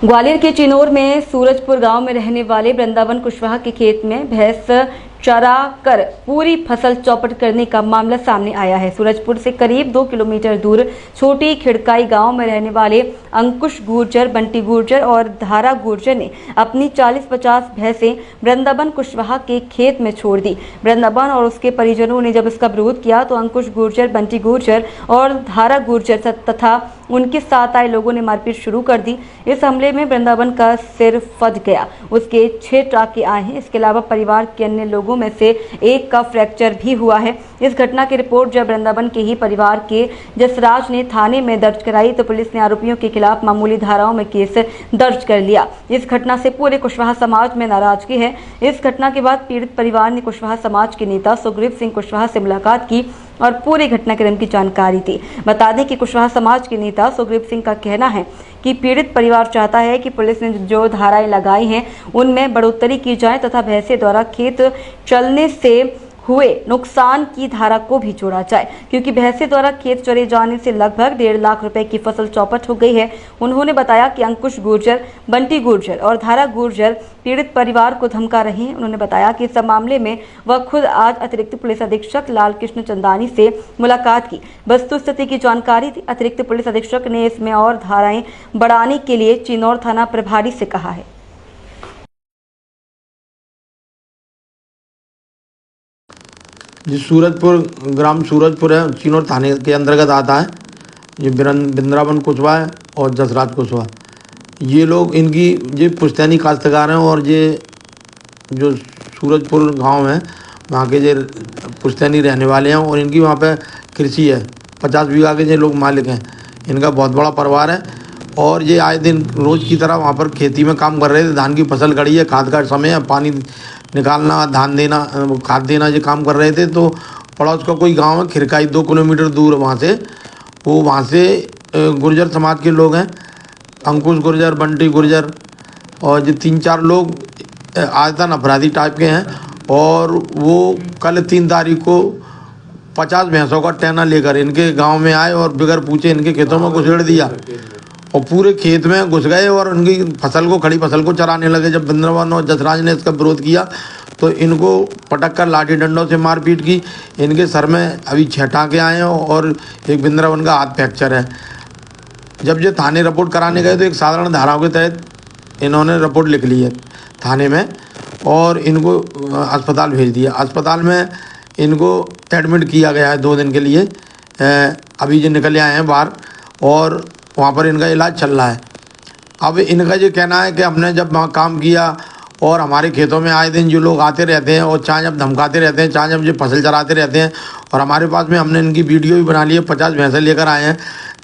ग्वालियर के चिनौर में सूरजपुर गांव में रहने वाले वृंदावन कुशवाहा के खेत में भैंस चरा कर पूरी फसल चौपट करने का मामला सामने आया है। सूरजपुर से करीब 2 किलोमीटर दूर छोटी खिड़काई गांव में रहने वाले अंकुश गुर्जर, बंटी गुर्जर और धारा गुर्जर ने अपनी 40-50 भैंसें वृंदावन कुशवाहा के खेत में छोड़ दी। वृंदावन और उसके परिजनों ने जब इसका विरोध किया तो अंकुश गुर्जर, बंटी गुर्जर और धारा गुर्जर तथा उनके साथ आए लोगों ने मारपीट शुरू कर दी। इस हमले में वृंदावन का सिर फट गया, उसके 6 टाँके आए हैं। इसके अलावा परिवार के अन्य लोगों में से एक का फ्रैक्चर भी हुआ है। इस घटना की रिपोर्ट जब वृंदावन के ही परिवार के जसराज ने थाने में दर्ज कराई तो पुलिस ने आरोपियों के खिलाफ मामूली धाराओं में केस दर्ज कर लिया। इस घटना से पूरे कुशवाहा समाज में नाराजगी है। इस घटना के बाद पीड़ित परिवार ने कुशवाहा समाज के नेता सुग्रीव सिंह कुशवाहा से मुलाकात की और पूरे घटनाक्रम की जानकारी दी। बता दें कि कुशवाहा समाज के नेता सुग्रीव सिंह का कहना है कि पीड़ित परिवार चाहता है कि पुलिस ने जो धाराएं लगाई हैं उनमें बढ़ोतरी की जाए तथा भैंसे द्वारा खेत चलने से हुए नुकसान की धारा को भी जोड़ा जाए, क्योंकि भैंसे द्वारा खेत चरे जाने से लगभग 1.5 लाख रुपए की फसल चौपट हो गई है। उन्होंने बताया कि अंकुश गुर्जर, बंटी गुर्जर और धारा गुर्जर पीड़ित परिवार को धमका रहे हैं। उन्होंने बताया कि इस मामले में वह खुद आज अतिरिक्त पुलिस अधीक्षक लाल कृष्ण चंदानी से मुलाकात की, वस्तु स्थिति की जानकारी दी। अतिरिक्त पुलिस अधीक्षक ने इसमें और धाराएं बढ़ाने के लिए चिनौर थाना प्रभारी से कहा है। जी, सूरजपुर ग्राम सूरजपुर है, चिनौर थाने के अंतर्गत आता है। ये वृंदावन कुशवाहा है और जसराज कुशवाहा, ये लोग इनकी ये पुश्तैनी काश्तकार हैं और ये जो सूरजपुर गांव है वहाँ के ये पुश्तैनी रहने वाले हैं और इनकी वहाँ पे कृषि है। 50 बीघा के ये लोग मालिक हैं। इनका बहुत बड़ा परिवार है और ये आए दिन रोज़ की तरह वहाँ पर खेती में काम कर रहे थे। धान की फसल गड़ी है, खाद का समय है, पानी निकालना, धान देना, खाद देना, ये काम कर रहे थे। तो पड़ोस का कोई गांव है खिड़काई, 2 किलोमीटर दूर वहाँ से, वो वहाँ से गुर्जर समाज के लोग हैं, अंकुश गुर्जर, बंटी गुर्जर और ये 3-4 लोग आयतन अपराधी टाइप के हैं और वो कल 3 तारीख को 50 भैंसों का टैना लेकर इनके गांव में आए और बगैर पूछे इनके खेतों में घुसेड़ दिया और पूरे खेत में घुस गए और उनकी फसल को, खड़ी फसल को चराने लगे। जब वृंदावन और जसराज ने इसका विरोध किया तो इनको पटक कर लाठी डंडों से मारपीट की। इनके सर में अभी 6 टाँके आए हैं और एक वृंदावन का हाथ फ्रैक्चर है। जब ये थाने रिपोर्ट कराने गए तो एक साधारण धाराओं के तहत इन्होंने रिपोर्ट लिख ली है थाने में और इनको अस्पताल भेज दिया। अस्पताल में इनको एडमिट किया गया है 2 दिन के लिए। अभी ये निकल आए हैं बाहर और वहाँ पर इनका इलाज चल रहा है। अब इनका ये कहना है कि हमने जब वहाँ काम किया और हमारे खेतों में आए दिन जो लोग आते रहते हैं और चाहे जब धमकाते रहते हैं, चाहे जब ये फसल चराते रहते हैं और हमारे पास में हमने इनकी वीडियो भी बना ली है। 50 भैंसें लेकर आए हैं।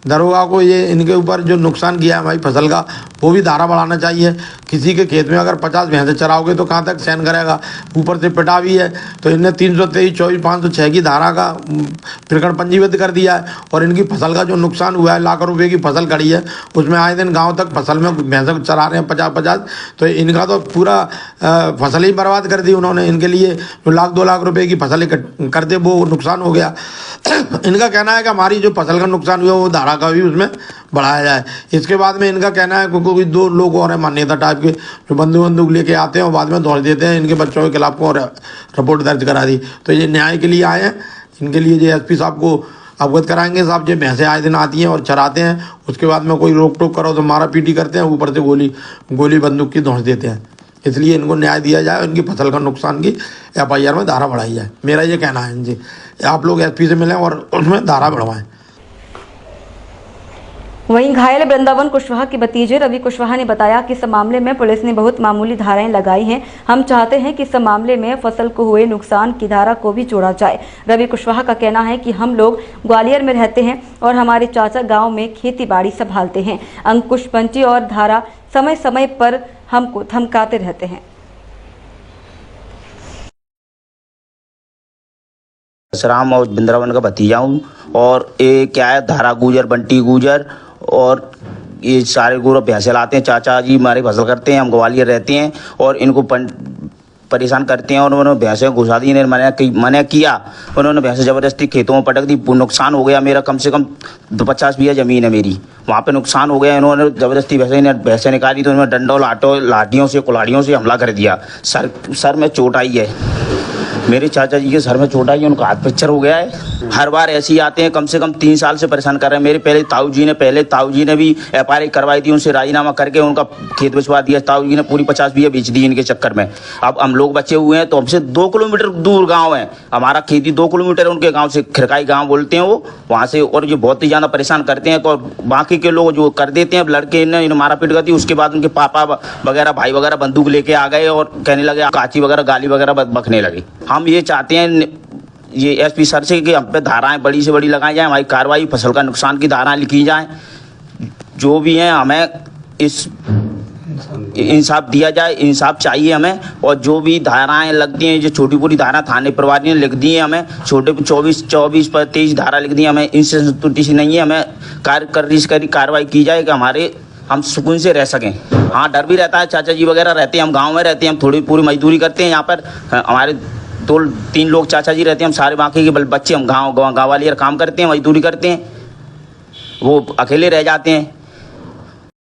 दरोगा को ये इनके ऊपर जो नुकसान किया है हमारी फसल का वो भी धारा बढ़ाना चाहिए। किसी के खेत में अगर 50 भैंसें चराओगे तो कहाँ तक सहन करेगा, ऊपर से पिटा भी है। तो इनने 323, 24, 506 की धारा का प्रकरण पंजीबद्ध कर दिया है और इनकी फसल का जो नुकसान हुआ है, लाखों रुपए की फसल खड़ी है, उसमें आए दिन गाँव तक फसल में भैंसें चरा रहे हैं 50-50। तो इनका तो पूरा फसल ही बर्बाद कर दी उन्होंने। इनके लिए जो 1-2 लाख रुपए की फसल करते वो नुकसान हो गया। इनका कहना है कि हमारी जो फसल का नुकसान हुआ वो धारा का भी उसमें बढ़ाया जाए। इसके बाद में इनका कहना है क्योंकि 2 लोग और हैं मान्यता टाइप के जो बंदूक लेके आते हैं और बाद में दौड़ देते हैं। इनके बच्चों के खिलाफ को रिपोर्ट दर्ज करा दी। तो ये न्याय के लिए आए हैं। इनके लिए जो एसपी साहब को अवगत कराएंगे। साहब जो भैंसें आए दिन आती हैं और चराते हैं, उसके बाद में कोई रोक टोक करो तो मारा पीटी करते हैं, ऊपर से गोली बंदूक की धौंस देते हैं। इसलिए इनको न्याय दिया जाए, इनकी फसल का नुकसान की FIR में धारा बढ़ाई जाए। मेरा ये कहना है जी। आप लोग SP से मिलें और उसमें धारा बढ़वाएं। वहीं घायल वृंदावन कुशवाहा के भतीजे रवि कुशवाहा ने बताया कि इस मामले में पुलिस ने बहुत मामूली धाराएं लगाई हैं। हम चाहते हैं कि इस मामले में फसल को हुए नुकसान की धारा को भी जोड़ा जाए। रवि कुशवाहा का कहना है कि हम लोग ग्वालियर में रहते हैं और हमारे चाचा गांव में खेती बाड़ी संभालते हैं। अंकुश, बंटी और धारा समय समय पर हमको धमकाते रहते हैं। राम और वृंदावन का भतीजा हूँ और ये क्या है, धारा गुजर, बंटी गुजर और ये सारे ग्रुप भैंसे लाते हैं। चाचा जी हमारी फसल करते हैं, हम ग्वालियर रहते हैं और इनको परेशान करते हैं और उन्होंने भैंसें घुसा दी, मना किया, उन्होंने भैंसें ज़बरदस्ती खेतों में पटक दी। नुकसान हो गया मेरा, कम से कम 50 बीघा ज़मीन है मेरी, वहाँ पे नुकसान हो गया। इन्होंने ज़बरदस्ती भैंसें निकाली तो इन्होंने डंडों लाठियों से कुल्हाड़ियों से हमला कर दिया। सर में चोट आई है, मेरे चाचा जी के सर में चोट आई है, उनका हाथ फ्रैक्चर हो गया है। हर बार ऐसे ही आते हैं, कम से कम 3 साल से परेशान कर रहे हैं। मेरे ताऊ जी ने भी FIR करवाई थी, उनसे राजीनामा करके उनका खेत बेचवा दिया। ताऊ जी ने पूरी 50 बीघा बेच दी इनके चक्कर में। अब हम लोग बचे हुए हैं, तो हमसे 2 किलोमीटर दूर गाँव है हमारा, खेती 2 किलोमीटर है उनके गाँव से, खिरकाई गाँव बोलते हैं वो, वहाँ से। और ये बहुत ही ज़्यादा परेशान करते हैं। और बाकी के लोग जो कर देते हैं, लड़के ने मारा पीट कर दी, उसके बाद उनके पापा वगैरह भाई वगैरह बंदूक लेके आ गए और कहने लगे, काची वगैरह गाली वगैरह बकने लगे। हम ये चाहते हैं ये SP सर से कि हम पे धाराएं बड़ी से बड़ी लगाई जाए, हमारी कार्रवाई फसल का नुकसान की धाराएं लिखी जाएं, जो भी हैं हमें इस इंसाफ दिया जाए, इंसाफ चाहिए हमें। और जो भी धाराएं लगती हैं, जो छोटी पूरी धारा थाने प्रभारी ने लिख दी है हमें, छोटे 24 पर 23 धारा लिख दी है, हमें इनसे संतुष्टि नहीं है। हमें कार्रवाई की जाए कि हम सुकून से रह सकें। हाँ, डर भी रहता है, चाचा जी वगैरह रहते हैं, हम गाँव में रहते हैं, हम थोड़ी पूरी मजदूरी करते हैं। यहाँ पर हमारे 2-3 लोग चाचा जी रहते हैं, हम सारे बाकी के बच्चे हम गाँव वाली काम करते हैं, मजदूरी करते हैं, वो अकेले रह जाते हैं।